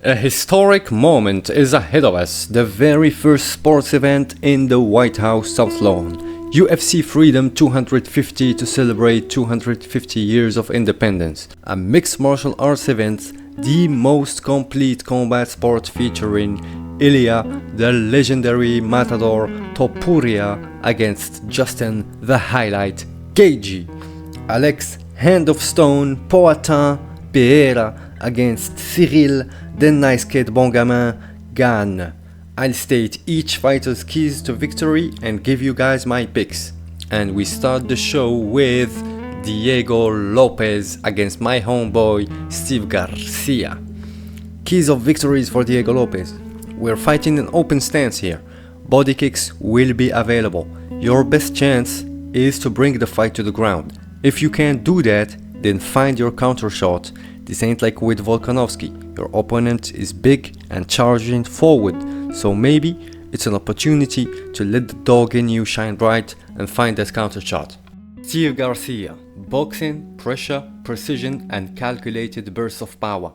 A historic moment is ahead of us, the very first sports event in the White House South Lawn. UFC Freedom 250 to celebrate 250 years of independence. A mixed martial arts event, the most complete combat sport featuring Ilia, the legendary matador Topuria against Justin the Highlight Gaethje. Alex Hand of Stone Poitin Pereira against Ciryl the Nice Kid Bon Gamin Gane. I'll state each fighter's keys to victory and give you guys my picks. And we start the show with Diego Lopez against my homeboy Steve Garcia. Keys of victories for Diego Lopez. We're fighting an open stance here. Body kicks will be available. Your best chance is to bring the fight to the ground. If you can't do that, then find your counter shot. This ain't like with Volkanovski. Your opponent is big and charging forward, so maybe it's an opportunity to let the dog in you shine bright and find that counter shot. Steve Garcia. Boxing, pressure, precision and calculated bursts of power.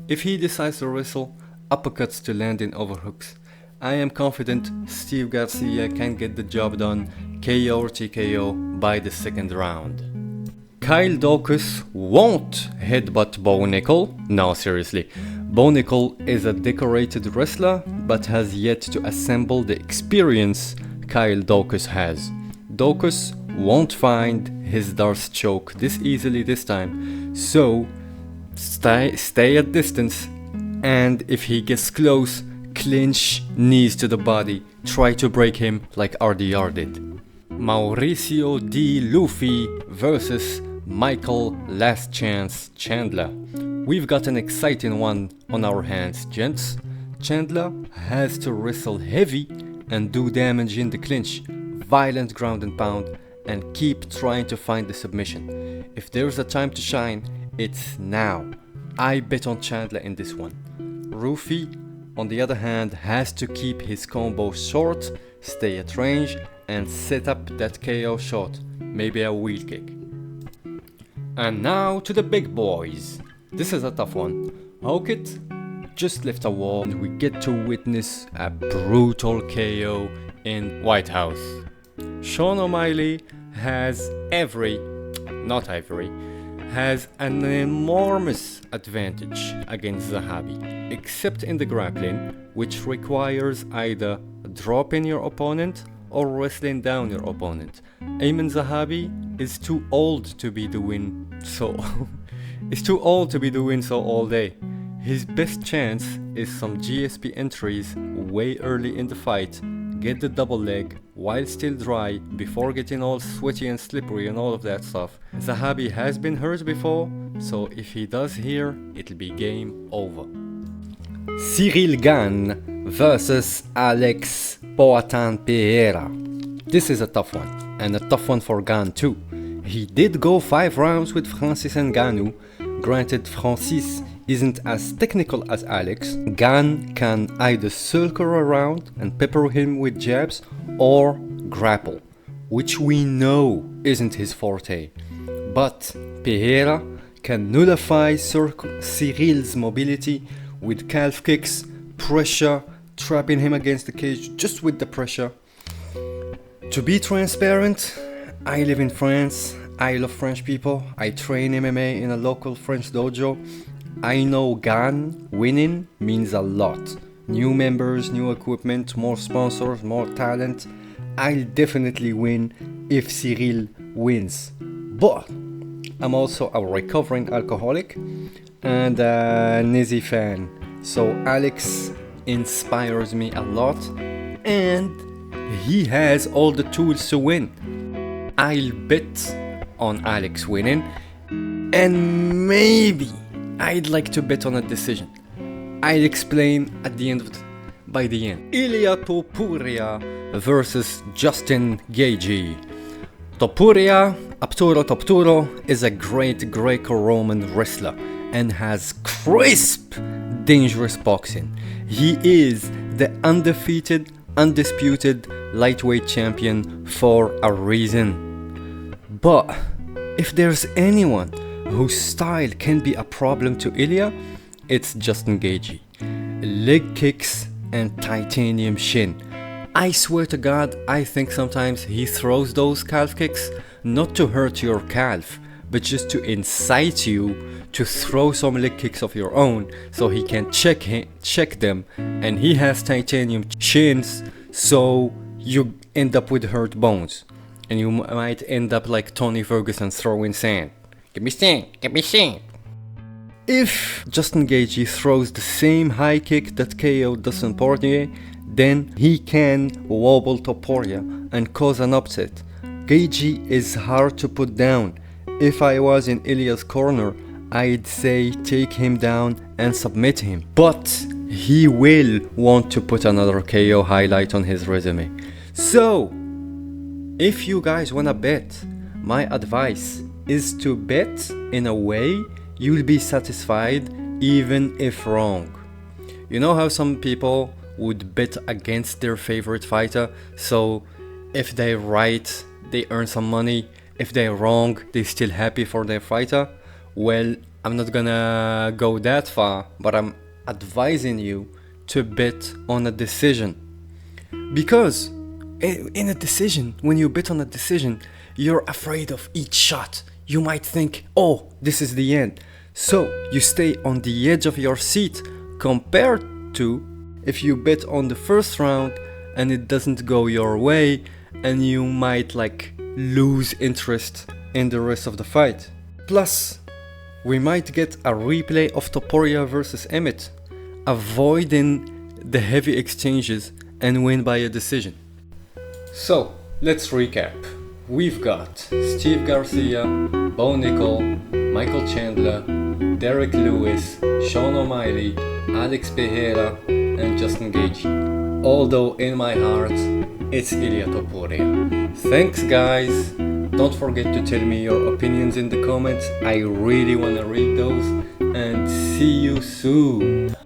If he decides to wrestle, uppercuts to land in overhooks. I am confident Steve Garcia can get the job done, KO or TKO by the second round. Kyle Daukaus won't headbutt Bo Nickal. No, seriously. Bo Nickal is a decorated wrestler, but has yet to assemble the experience Kyle Daukaus has. Daukaus won't find his Darce choke this easily this time, so stay at distance, and if he gets close, clinch knees to the body, try to break him like RDR did. Mauricio D. Luffy versus Michael Last Chance Chandler. We've got an exciting one on our hands, gents. Chandler has to wrestle heavy and do damage in the clinch, violent ground and pound, and keep trying to find the submission. If there's a time to shine, it's now. I bet on Chandler in this one. Ruffy, on the other hand, has to keep his combo short, stay at range, and set up that KO shot, maybe a wheel kick. And now to the big boys. This is a tough one. Hokitt just left a wall and we get to witness a brutal KO in White House. Sean O'Malley has an enormous advantage against Zahabi, except in the grappling, which requires either dropping your opponent or wrestling down your opponent. Aiemann Zahabi is too old to be doing so all day. His best chance is some GSP entries way early in the fight, get the double leg while still dry before getting all sweaty and slippery and all of that stuff. Zahabi has been hurt before, so if he does here, it'll be game over. Ciryl Gane versus Alex Poitin Pereira. This is a tough one, and a tough one for Gane too. He did go 5 rounds with Francis Ngannou. Granted, Francis isn't as technical as Alex. Gane can either circle around and pepper him with jabs or grapple, which we know isn't his forte. But Pereira can nullify Cyryl's mobility with calf kicks, pressure, trapping him against the cage just with the pressure. To be transparent, I live in France. I love French people. I train MMA in a local French dojo. I know Gane winning means a lot. New members, new equipment, more sponsors, more talent. I'll definitely win if Ciryl wins. But I'm also a recovering alcoholic and a Nazi fan. So Alex inspires me a lot and he has all the tools to win. I'll bet on Alex winning, and maybe I'd like to bet on a decision. I'll explain at the end by the end. Ilia Topuria versus Justin Gaethje. Topuria, Apturo, is a great Greco-Roman wrestler and has crisp, dangerous boxing. He is the undefeated, undisputed lightweight champion for a reason. But if there's anyone whose style can be a problem to Ilia, it's Justin Gaethje. leg kicks and titanium shin. I swear to God, I think sometimes he throws those calf kicks not to hurt your calf, but just to incite you to throw some leg kicks of your own so he can check them, and he has titanium shins, so you end up with hurt bones and you might end up like Tony Ferguson throwing sand. Give me sand, give me sand. If Justin Gaethje throws the same high kick that KO'd Dustin Poirier, then he can wobble Topuria and cause an upset. Gaethje is hard to put down. If I was in Ilia's corner, I'd say take him down and submit him. But he will want to put another KO highlight on his resume. So, if you guys wanna bet, my advice is to bet in a way you'll be satisfied even if wrong. You know how some people would bet against their favorite fighter, so if they're right, they earn some money. If they're wrong, they're still happy for their fighter? Well, I'm not gonna go that far, but I'm advising you to bet on a decision. Because in a decision, when you bet on a decision, you're afraid of each shot. You might think, oh, this is the end. So you stay on the edge of your seat compared to if you bet on the first round and it doesn't go your way, and you might like lose interest in the rest of the fight. Plus, we might get a replay of Topuria versus Emmett, avoiding the heavy exchanges and win by a decision. So, let's recap. We've got Steve Garcia, Bo Nickal, Michael Chandler, Derek Lewis, Sean O'Malley, Alex Pereira, and Justin Gaethje. Although in my heart, it's Ilia Topuria. Thanks guys. Don't forget to tell me your opinions in the comments. I really wanna read those. And see you soon.